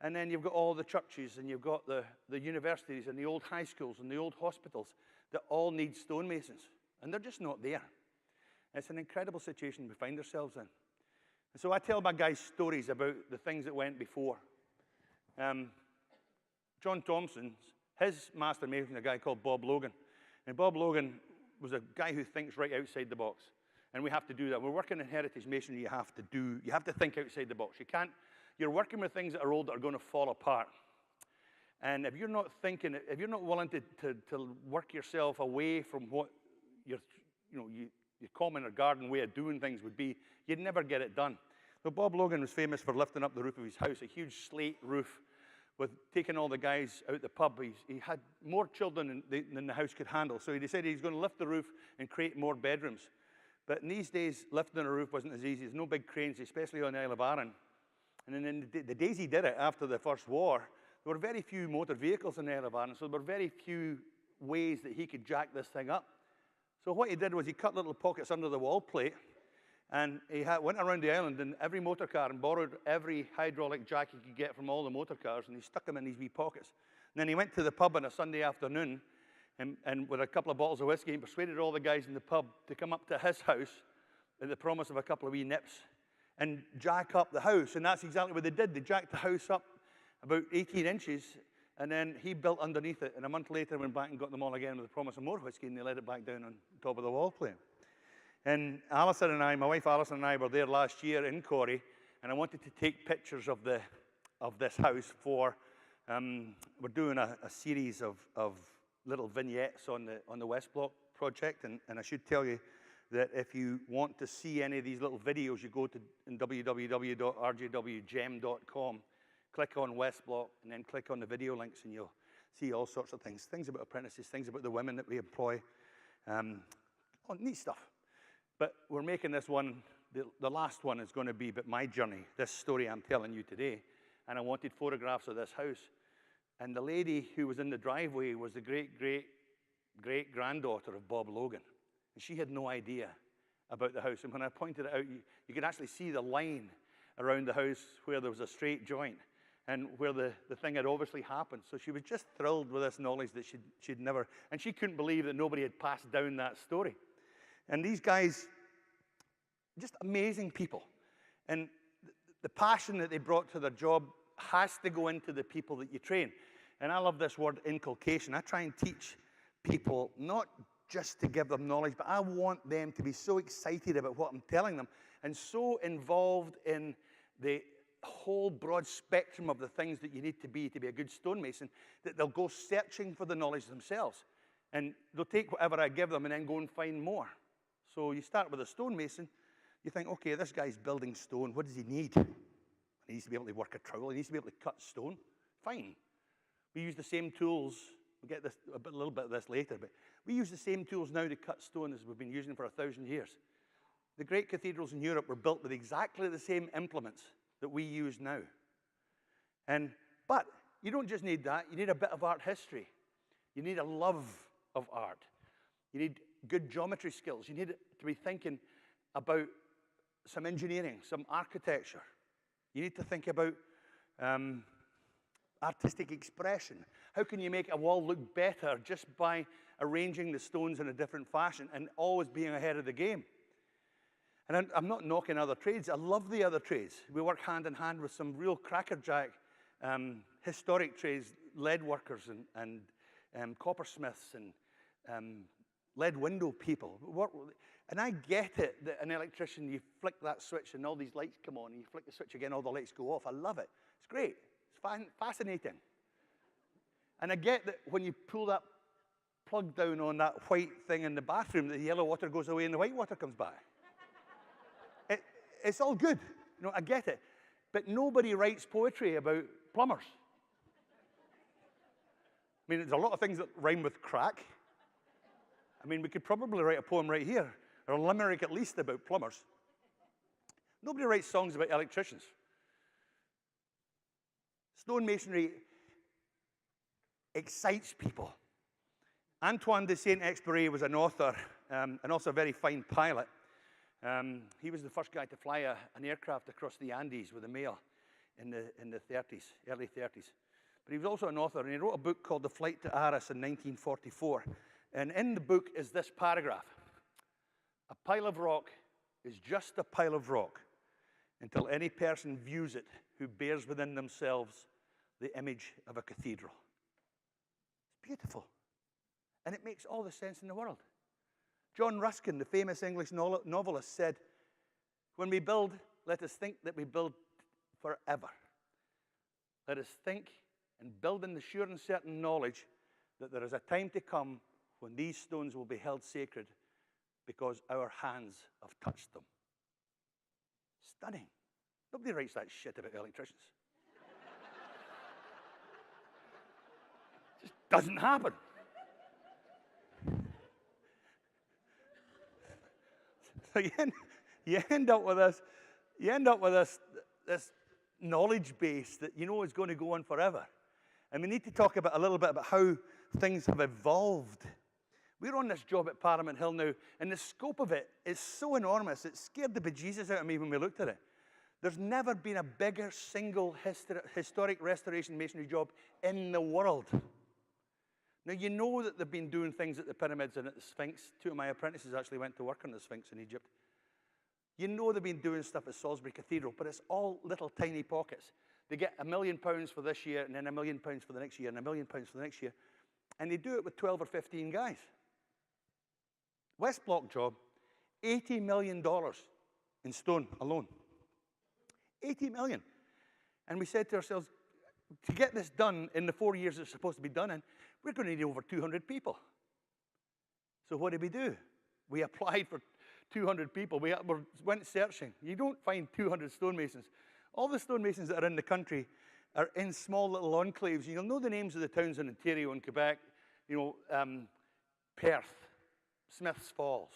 And then you've got all the churches, and you've got the universities, and the old high schools, and the old hospitals that all need stonemasons. And they're just not there. It's an incredible situation we find ourselves in. And so I tell my guys stories about the things that went before. John Thompson's, his master mason, a guy called Bob Logan. And Bob Logan was a guy who thinks right outside the box. And we have to do that. We're working in heritage masonry, you have to think outside the box. You're working with things that are old that are going to fall apart. And if you're not willing to work yourself away from what your common or garden way of doing things would be, you'd never get it done. So Bob Logan was famous for lifting up the roof of his house, a huge slate roof, with taking all the guys out the pub. He had more children than the house could handle. So he decided he's going to lift the roof and create more bedrooms. But in these days, lifting a roof wasn't as easy. There's no big cranes, especially on the Isle of Arran. And then in the days he did it after the First War, there were very few motor vehicles in the Isle of Arran, so there were very few ways that he could jack this thing up. So what he did was he cut little pockets under the wall plate, and he went around the island in every motor car and borrowed every hydraulic jack he could get from all the motor cars, and he stuck them in these wee pockets. And then he went to the pub on a Sunday afternoon, and with a couple of bottles of whiskey, and persuaded all the guys in the pub to come up to his house with the promise of a couple of wee nips and jack up the house. And that's exactly what they did. They jacked the house up about 18 inches, and then he built underneath it. And a month later, went back and got them all again with the promise of more whiskey, and they let it back down on top of the wall plate. And Alison and I, my wife Alison and I, were there last year in Corrie, and I wanted to take pictures of this house for, we're doing a series of little vignettes on the West Block project, and I should tell you that if you want to see any of these little videos, you go to www.rjwgem.com, click on West Block, and then click on the video links, and you'll see all sorts of things. Things about apprentices, things about the women that we employ. Neat stuff. But we're making this one, the last one is going to be about my journey, this story I'm telling you today. And I wanted photographs of this house. And the lady who was in the driveway was the great-great-great-granddaughter of Bob Logan. And she had no idea about the house. And when I pointed it out, you could actually see the line around the house where there was a straight joint and where the thing had obviously happened. So she was just thrilled with this knowledge that she'd never, and she couldn't believe that nobody had passed down that story. And these guys, just amazing people. And the passion that they brought to their job has to go into the people that you train. And I love this word, inculcation. I try and teach people not just to give them knowledge, but I want them to be so excited about what I'm telling them and so involved in the whole broad spectrum of the things that you need to be a good stonemason that they'll go searching for the knowledge themselves. And they'll take whatever I give them and then go and find more. So you start with a stonemason, you think, okay, this guy's building stone, what does he need? And He needs to be able to work a trowel. He needs to be able to cut stone. Fine. We use the same tools. We'll get this, a little bit of this later, but we use the same tools now to cut stone as we've been using for 1,000 years. The great cathedrals in Europe were built with exactly the same implements that we use now. But you don't just need that. You need a bit of art history. You need a love of art. You need good geometry skills. You need to be thinking about some engineering, some architecture. You need to think about artistic expression. How can you make a wall look better just by arranging the stones in a different fashion and always being ahead of the game? And I'm not knocking other trades. I love the other trades. We work hand in hand with some real crackerjack historic trades, lead workers and coppersmiths and lead window people. And I get it that an electrician, you flick that switch and all these lights come on, and you flick the switch again, all the lights go off. I love it. It's great. It's fascinating. And I get that when you pull that plug down on that white thing in the bathroom, the yellow water goes away and the white water comes back. It's all good. You know, I get it. But nobody writes poetry about plumbers. I mean, there's a lot of things that rhyme with crack. I mean, we could probably write a poem right here, or a limerick at least about plumbers. Nobody writes songs about electricians. Stonemasonry excites people. Antoine de Saint-Exupéry was an author and also a very fine pilot. He was the first guy to fly an aircraft across the Andes with a mail in the 30s, early 30s. But he was also an author, and he wrote a book called The Flight to Arras in 1944. And in the book is this paragraph. A pile of rock is just a pile of rock until any person views it who bears within themselves the image of a cathedral. It's beautiful. And it makes all the sense in the world. John Ruskin, the famous English novelist, said, "When we build, let us think that we build forever. Let us think and build in the sure and certain knowledge that there is a time to come when these stones will be held sacred because our hands have touched them." Stunning. Nobody writes that shit about electricians. It just doesn't happen. So you end up with this knowledge base that you know is going to go on forever. And we need to talk a little bit about how things have evolved. We're on this job at Parliament Hill now, and the scope of it is so enormous, it scared the bejesus out of me when we looked at it. There's never been a bigger single historic restoration masonry job in the world. Now, you know that they've been doing things at the pyramids and at the Sphinx. 2 of my apprentices actually went to work on the Sphinx in Egypt. You know they've been doing stuff at Salisbury Cathedral, but it's all little tiny pockets. They get £1 million for this year, and then £1 million for the next year, and £1 million for the next year. And they do it with 12 or 15 guys. West Block job, $80 million in stone alone. 80 million. And we said to ourselves, to get this done in the 4 years it's supposed to be done in, we're going to need over 200 people. So what did we do? We applied for 200 people. We went searching. You don't find 200 stonemasons. All the stonemasons that are in the country are in small little enclaves. You'll know the names of the towns in Ontario and Quebec, Perth, Smiths Falls,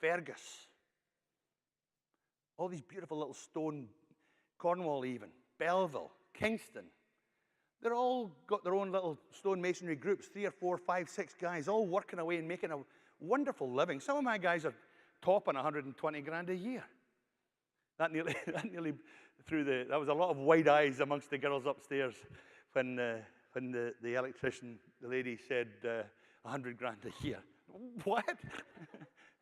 Fergus, all these beautiful little stone, Cornwall even, Belleville, Kingston. They're all got their own little stonemasonry groups, 3 or 4, 5, 6 guys, all working away and making a wonderful living. Some of my guys are topping 120 grand a year. That nearly that was a lot of wide eyes amongst the girls upstairs when the electrician, the lady said 100 grand a year. What?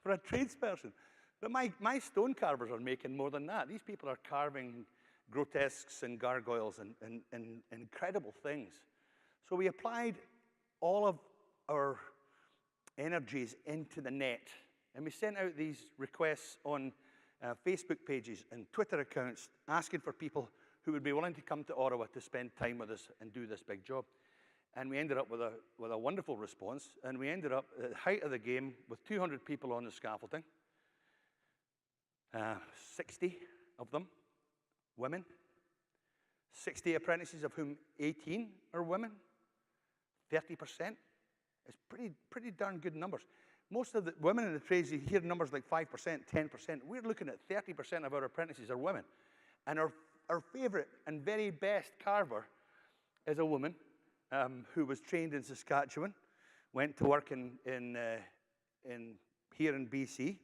For a tradesperson. But my stone carvers are making more than that. These people are carving grotesques and gargoyles and incredible things. So we applied all of our energies into the net. And we sent out these requests on Facebook pages and Twitter accounts asking for people who would be willing to come to Ottawa to spend time with us and do this big job. And we ended up with a wonderful response. And we ended up at the height of the game with 200 people on the scaffolding, 60 of them. women. 60 apprentices, of whom 18 are women. 30%. It's pretty darn good numbers. Most of the women in the trades, you hear numbers like 5%, 10%. We're looking at 30% of our apprentices are women. And our favorite and very best carver is a woman who was trained in Saskatchewan, went to work here in BC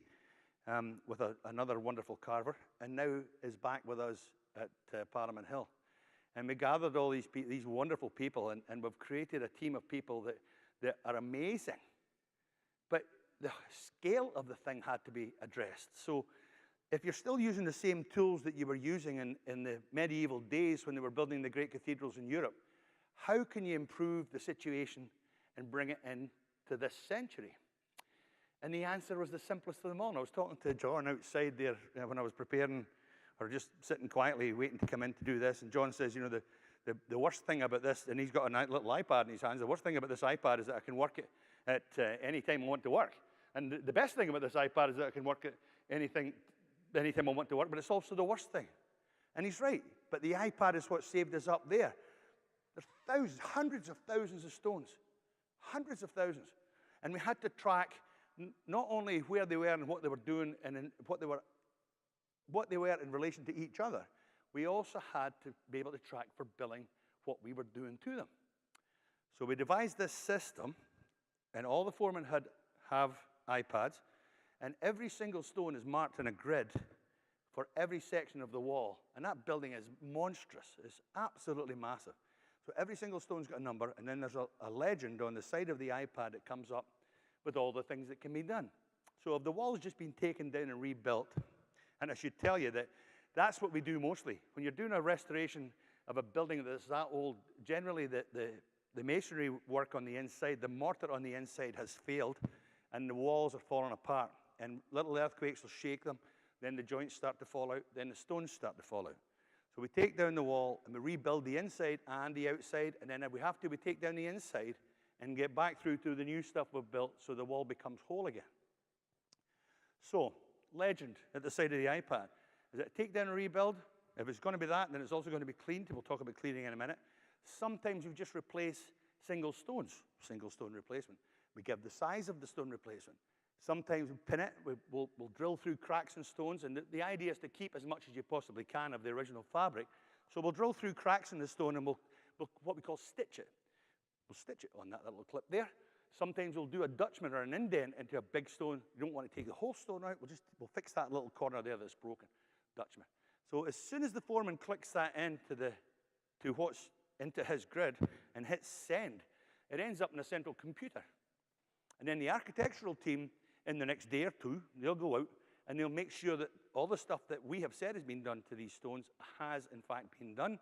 with another wonderful carver, and now is back with us at Parliament Hill. And we gathered all these wonderful people, and we've created a team of people that are amazing. But the scale of the thing had to be addressed. So if you're still using the same tools that you were using in the medieval days when they were building the great cathedrals in Europe, how can you improve the situation and bring it into this century? And the answer was the simplest of them all. And I was talking to John outside there when I was preparing, or just sitting quietly waiting to come in to do this. And John says, you know, the worst thing about this, and he's got a little iPad in his hands, the worst thing about this iPad is that I can work it at any time I want to work. And the best thing about this iPad is that I can work at anytime I want to work, but it's also the worst thing. And he's right, but the iPad is what saved us up there. There's hundreds of thousands of stones, hundreds of thousands. And we had to track not only where they were and what they were doing and what they were in relation to each other, we also had to be able to track for billing what we were doing to them. So we devised this system, and all the foremen have iPads, and every single stone is marked in a grid for every section of the wall. And that building is monstrous. It's absolutely massive. So every single stone's got a number, and then there's a legend on the side of the iPad that comes up with all the things that can be done. So if the wall's just been taken down and rebuilt, and I should tell you that that's what we do mostly. When you're doing a restoration of a building that's that old, generally the masonry work on the inside, the mortar on the inside has failed, and the walls are falling apart. And little earthquakes will shake them, then the joints start to fall out, then the stones start to fall out. So we take down the wall, and we rebuild the inside and the outside, and then if we have to, we take down the inside and get back through to the new stuff we've built so the wall becomes whole again. So, legend at the side of the iPad. Is it take down and rebuild? If it's going to be that, then it's also going to be cleaned. We'll talk about cleaning in a minute. Sometimes we just replace single stones, single stone replacement. We give the size of the stone replacement. Sometimes we pin it, we'll drill through cracks in stones, and the idea is to keep as much as you possibly can of the original fabric. So we'll drill through cracks in the stone, and we'll what we call stitch it. We'll stitch it on that little clip there. Sometimes we'll do a Dutchman or an indent into a big stone. You don't want to take the whole stone out. We'll fix that little corner there that's broken, Dutchman. So as soon as the foreman clicks that into his grid and hits send, it ends up in a central computer. And then the architectural team, in the next day or two, they'll go out and they'll make sure that all the stuff that we have said has been done to these stones has in fact been done.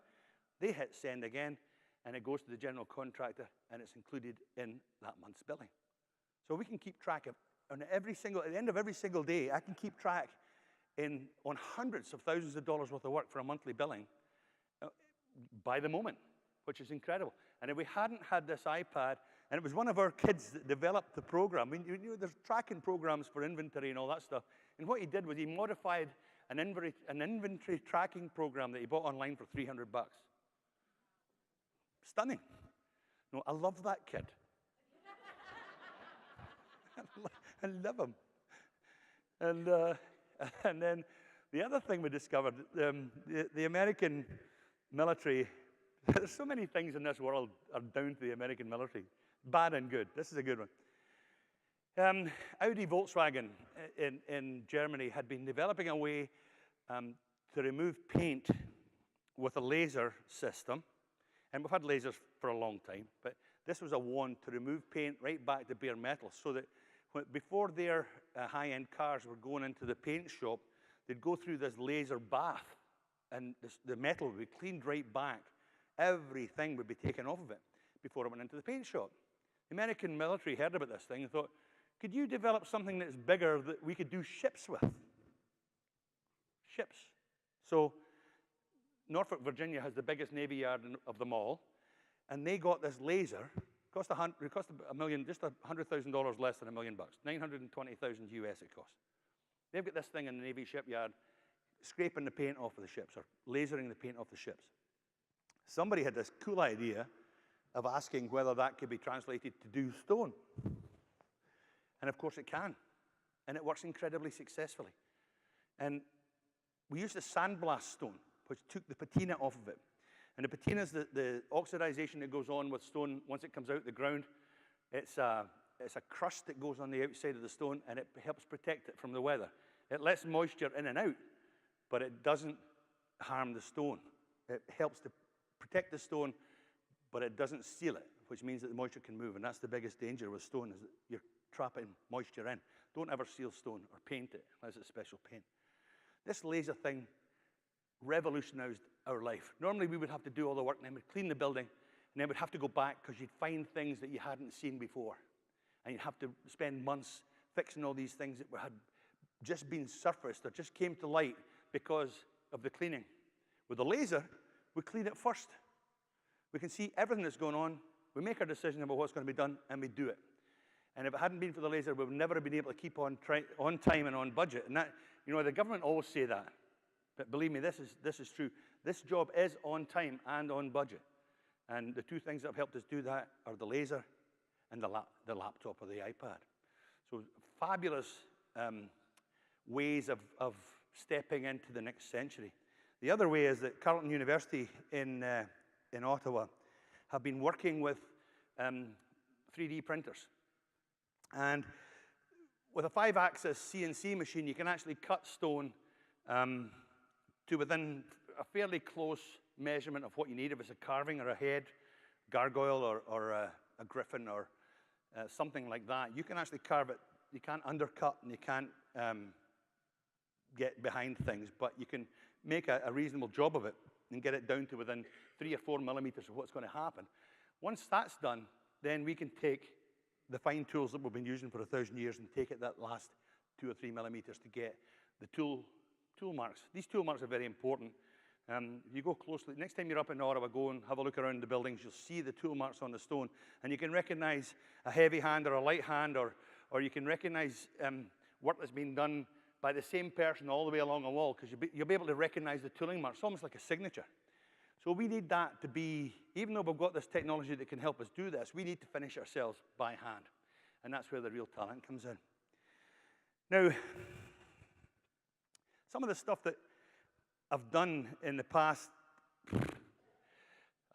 They hit send again, and it goes to the general contractor, and it's included in that month's billing. So we can keep track of, at the end of every single day, I can keep track on hundreds of thousands of dollars worth of work for a monthly billing by the moment, which is incredible. And if we hadn't had this iPad, and it was one of our kids that developed the program. You know, there's tracking programs for inventory and all that stuff. And what he did was he modified an inventory tracking program that he bought online for $300. Stunning. No, I love that kid. I love him. And then the other thing we discovered, the American military, there's so many things in this world are down to the American military. Bad and good. This is a good one. Audi Volkswagen in Germany had been developing a way to remove paint with a laser system. And we've had lasers for a long time, but this was a wand to remove paint right back to bare metal, so that before their high-end cars were going into the paint shop, they'd go through this laser bath, and the metal would be cleaned right back. Everything would be taken off of it before it went into the paint shop. The American military heard about this thing and thought, could you develop something that's bigger that we could do ships with? Ships. So Norfolk, Virginia has the biggest Navy yard of them all, and they got this laser. It cost $100,000, just $100,000 less than $1 million. $920,000 US it cost. They've got this thing in the Navy shipyard. scraping the paint off of the ships or lasering the paint off the ships. Somebody had this cool idea of asking whether that could be translated to do stone. And of course it can. And it works incredibly successfully. And we used a sandblast stone, which took the patina off of it. And the patina is the oxidization that goes on with stone once it comes out of the ground. It's a crust that goes on the outside of the stone, and it helps protect it from the weather. It lets moisture in and out, but it doesn't harm the stone. It helps to protect the stone, but it doesn't seal it, which means that the moisture can move. And that's the biggest danger with stone, is that you're trapping moisture in. Don't ever seal stone or paint it unless it's special paint. This laser thing revolutionized our life. Normally, we would have to do all the work, and then we'd clean the building, and then we'd have to go back because you'd find things that you hadn't seen before. And you'd have to spend months fixing all these things that had just been surfaced or just came to light because of the cleaning. With the laser, we clean it first. We can see everything that's going on. We make our decision about what's going to be done, and we do it. And if it hadn't been for the laser, we would never have been able to keep on time and on budget. And that, you know, the government always say that. But believe me, this is true. This job is on time and on budget. And the two things that have helped us do that are the laser and the laptop or the iPad. So fabulous ways of stepping into the next century. The other way is that Carleton University in Ottawa have been working with 3D printers. And with a 5-axis CNC machine, you can actually cut stone to within a fairly close measurement of what you need. If it's a carving or a head, gargoyle or a griffin or something like that, you can actually carve it. You can't undercut and you can't get behind things, but you can make a reasonable job of it and get it down to within 3 or 4 millimeters of what's going to happen. Once that's done, then we can take the fine tools that we've been using for 1,000 years and take it that last 2 or 3 millimeters to get the tool marks. These tool marks are very important. If you go closely, next time you're up in Ottawa, go and have a look around the buildings. You'll see the tool marks on the stone, and you can recognize a heavy hand or a light hand, or you can recognize work that's been done by the same person all the way along a wall, because you'll be able to recognize the tooling marks, almost like a signature. So we need that to be, even though we've got this technology that can help us do this, we need to finish ourselves by hand. And that's where the real talent comes in. Now, some of the stuff that I've done in the past,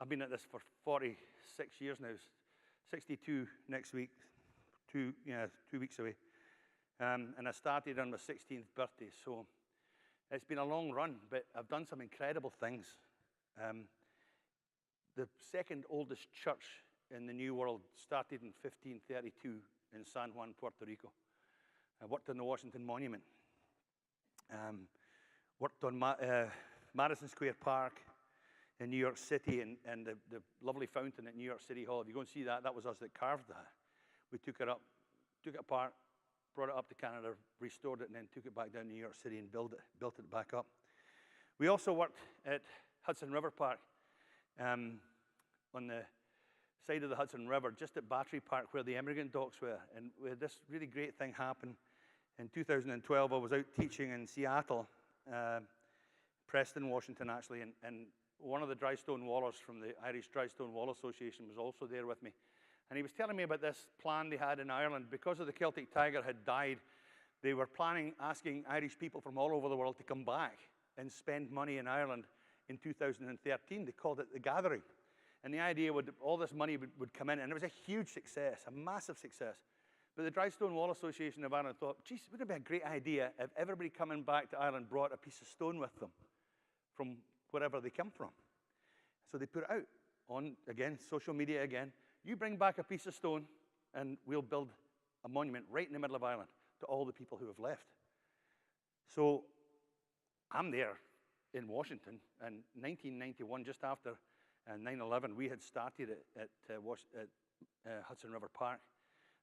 I've been at this for 46 years now, 62 next week, 2 weeks away. And I started on my 16th birthday, so it's been a long run, but I've done some incredible things. The second oldest church in the New World started in 1532 in San Juan, Puerto Rico. I worked on the Washington Monument. Worked on Madison Square Park in New York City and the lovely fountain at New York City Hall. If you go and see that, that was us that carved that. We took it up, took it apart, brought it up to Canada, restored it, and then took it back down to New York City and built it back up. We also worked at Hudson River Park on the side of the Hudson River, just at Battery Park where the immigrant docks were. And we had this really great thing happen. In 2012, I was out teaching in Seattle, Preston, Washington, actually, and one of the dry stone wallers from the Irish Dry Stone Wall Association was also there with me. And he was telling me about this plan they had in Ireland. Because of the Celtic Tiger had died, they were asking Irish people from all over the world to come back and spend money in Ireland in 2013. They called it the Gathering. And the idea would, all this money would come in, and it was a huge success, a massive success. But the Dry Stone Wall Association of Ireland thought, geez, wouldn't it be a great idea if everybody coming back to Ireland brought a piece of stone with them from wherever they come from. So they put it out on, again, social media again. You bring back a piece of stone, and we'll build a monument right in the middle of Ireland to all the people who have left. So I'm there in Washington, and 1991, just after 9/11, we had started it at Hudson River Park.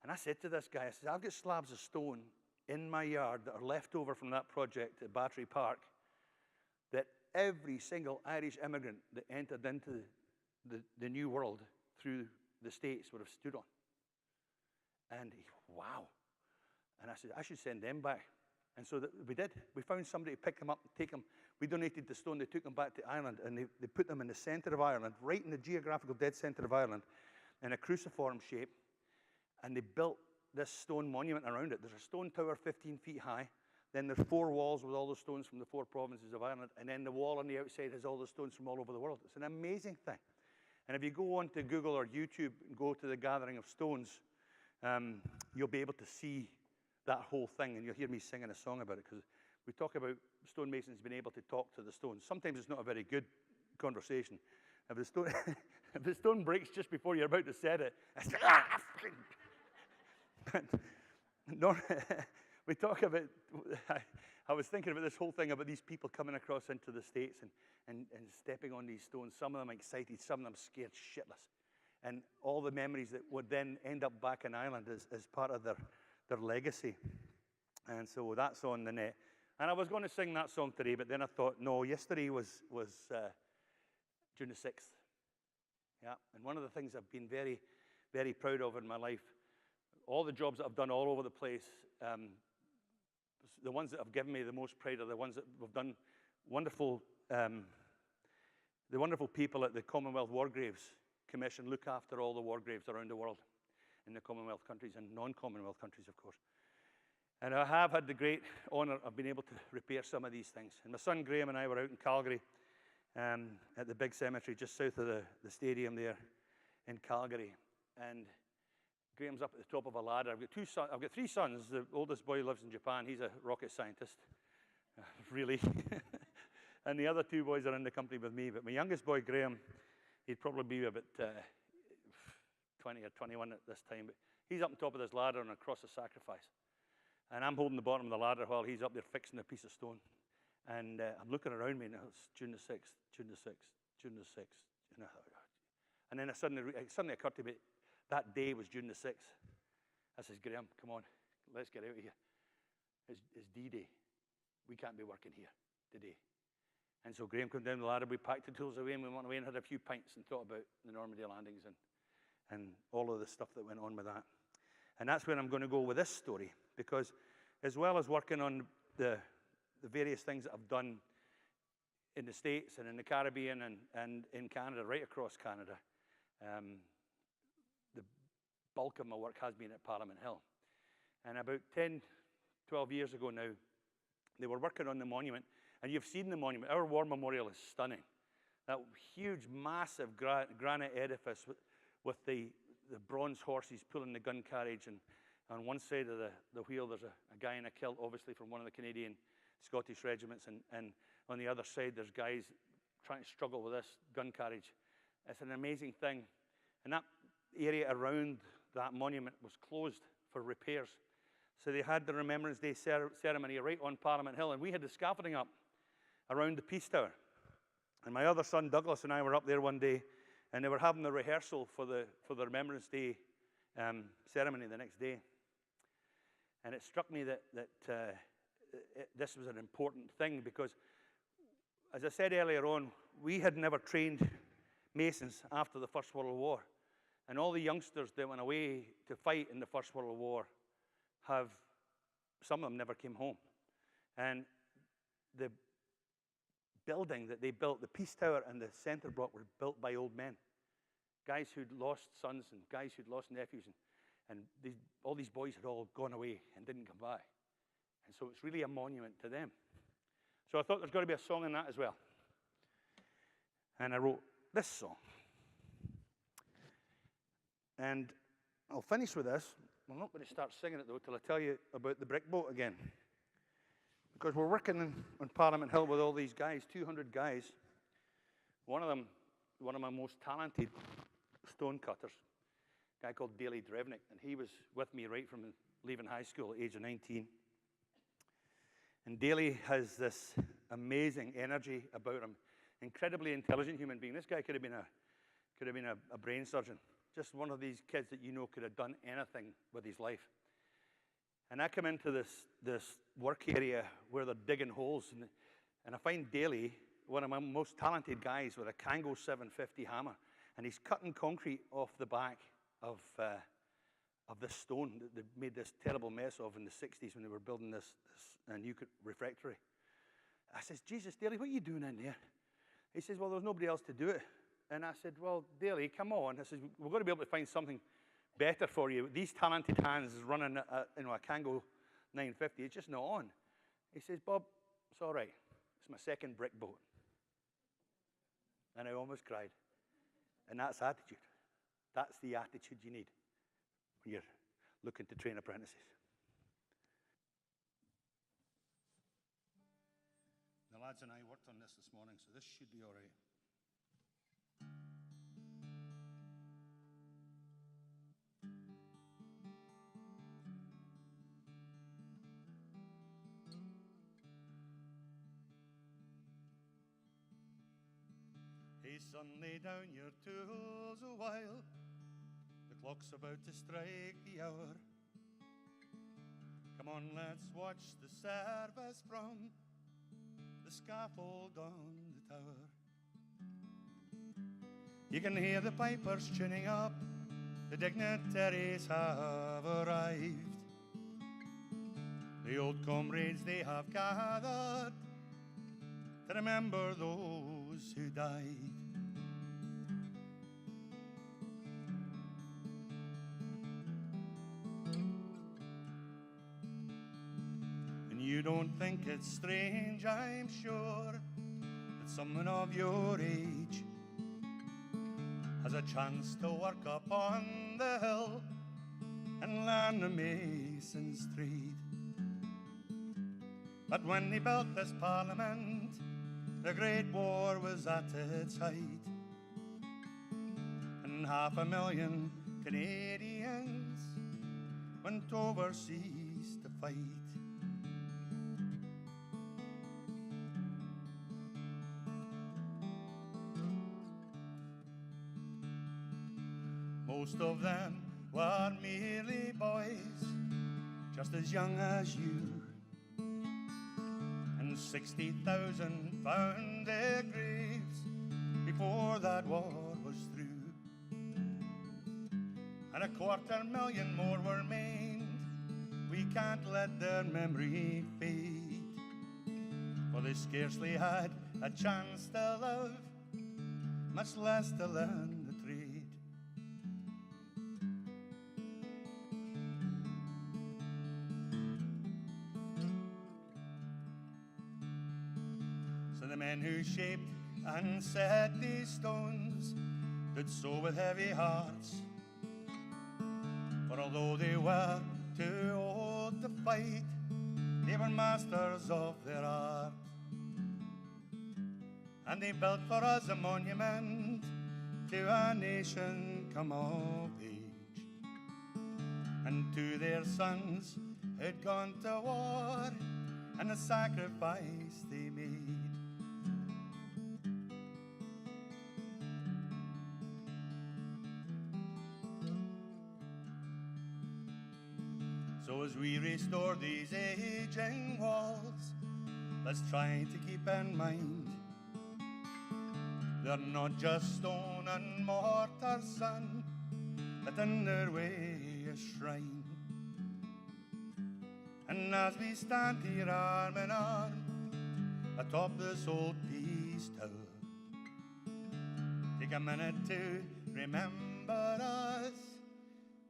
And I said to this guy, I said, I've got slabs of stone in my yard that are left over from that project at Battery Park that every single Irish immigrant that entered into the New World through the States would have stood on. And he, wow. And I said, I should send them back And so we did. We found somebody to pick them up and take them. We donated the stone. They took them back to Ireland, and they put them in the center of Ireland, right in the geographical dead center of Ireland, in a cruciform shape. And they built this stone monument around it. There's a stone tower 15 feet high. Then there's 4 walls with all the stones from the 4 provinces of Ireland. And then the wall on the outside has all the stones from all over the world. It's an amazing thing. And if you go onto Google or YouTube and go to the Gathering of Stones, you'll be able to see that whole thing. And you'll hear me singing a song about it, because we talk about stonemasons being able to talk to the stones. Sometimes it's not a very good conversation. If the stone, if the stone breaks just before you're about to set it, it's no, we talk about, I was thinking about this whole thing about these people coming across into the States and stepping on these stones. Some of them excited, some of them scared shitless. And all the memories that would then end up back in Ireland as part of their legacy. And so that's on the net. And I was going to sing that song today, but then I thought, no, yesterday was June the 6th. Yeah, and one of the things I've been very, very proud of in my life, all the jobs that I've done all over the place, the ones that have given me the most pride are the ones that we've done wonderful, the wonderful people at the Commonwealth War Graves Commission look after all the war graves around the world, in the Commonwealth countries and non-Commonwealth countries, of course. And I have had the great honor of being able to repair some of these things. And my son Graham and I were out in Calgary at the big cemetery just south of the stadium there in Calgary. And Graham's up at the top of a ladder. I've got 3 sons. The oldest boy lives in Japan. He's a rocket scientist, really. And the other 2 boys are in the company with me. But my youngest boy, Graham, he'd probably be about 20 or 21 at this time. But he's up on top of this ladder on a cross of sacrifice. And I'm holding the bottom of the ladder while he's up there fixing a piece of stone. And I'm looking around me, and it's June the 6th, June the 6th, June the 6th. And then it suddenly occurred to me, that day was June the 6th. I says, Graham, come on, let's get out of here. It's D-Day. We can't be working here today. And so Graham came down the ladder, we packed the tools away, and we went away and had a few pints and thought about the Normandy landings and all of the stuff that went on with that. And that's where I'm going to go with this story, because as well as working on the various things that I've done in the States and in the Caribbean and in Canada, right across Canada, the bulk of my work has been at Parliament Hill. And about 10, 12 years ago now, they were working on the monument. And you've seen the monument. Our war memorial is stunning. That huge, massive granite edifice with the bronze horses pulling the gun carriage. And on one side of the wheel, there's a guy in a kilt, obviously from one of the Canadian Scottish regiments. And on the other side, there's guys trying to struggle with this gun carriage. It's an amazing thing. And that area around that monument was closed for repairs. So they had the Remembrance Day ceremony right on Parliament Hill. And we had the scaffolding up around the Peace Tower. And my other son, Douglas, and I were up there one day, and they were having the rehearsal for the Remembrance Day ceremony the next day. And it struck me that this was an important thing, because, as I said earlier on, we had never trained masons after the First World War. And all the youngsters that went away to fight in the First World War some of them never came home. And the building that they built, the Peace Tower and the Centre Block, were built by old men. Guys who'd lost sons and guys who'd lost nephews. And all these boys had all gone away and didn't come back. And so it's really a monument to them. So I thought there's got to be a song in that as well. And I wrote this song. And I'll finish with this. I'm not going to start singing it, though, till I tell you about the brick boat again. Because we're working on Parliament Hill with all these guys, 200 guys. One of them, one of my most talented stone cutters, a guy called Daley Drevnik, and he was with me right from leaving high school at the age of 19. And Daley has this amazing energy about him, incredibly intelligent human being. This guy could have been a brain surgeon, just one of these kids that you know could have done anything with his life. And I come into this work area where they're digging holes, and I find Daley, one of my most talented guys, with a Kango 750 hammer, and he's cutting concrete off the back of of this stone that they made this terrible mess of in the 60s when they were building this new refectory. I says, Jesus, Daly, what are you doing in there? He says, well, there's nobody else to do it. And I said, well, Daly, come on. I said, we're going to be able to find something better for you. These talented hands running, a Kango 950, it's just not on. He says, Bob, it's all right. It's my second brick boat. And I almost cried. And that's attitude. That's the attitude you need when you're looking to train apprentices. The lads and I worked on this morning, so this should be all right. Hey, son, lay down your tools a while. The clock's about to strike the hour. Come on, let's watch the service from the scaffold on the tower. You can hear the pipers tuning up. The dignitaries have arrived. The old comrades, they have gathered to remember those who died. And you don't think it's strange, I'm sure, that someone of your age has a chance to work upon the hill and learn the mason's trade. But when they built this parliament, the Great War was at its height, and 500,000 Canadians went overseas to fight. Most of them were merely boys, just as young as you, and 60,000 found their graves before that war was through, and 250,000 more were maimed. We can't let their memory fade, for they scarcely had a chance to live, much less to learn the trade. So the men who shaped and set these stones did so with heavy hearts, for although they were too old to fight, they were masters of their art. And they built for us a monument to a nation come of age, and to their sons who'd gone to war and the sacrifice they made. So as we restore these aging walls, let's try to keep in mind they're not just stone and mortar, son, but in their way a shrine. And as we stand here arm in arm atop this old peace tower, take a minute to remember us.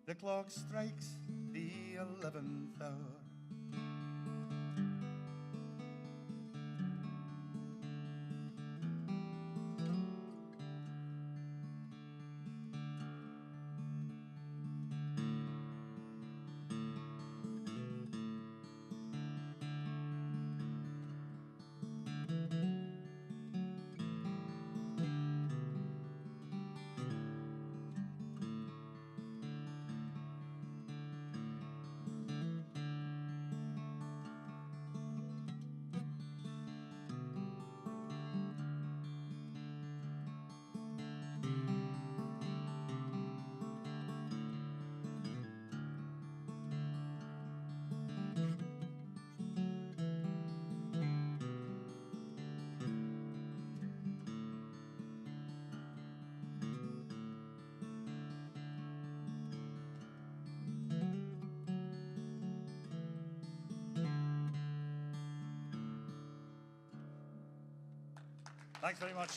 The clock strikes the 11th hour. Thanks very much.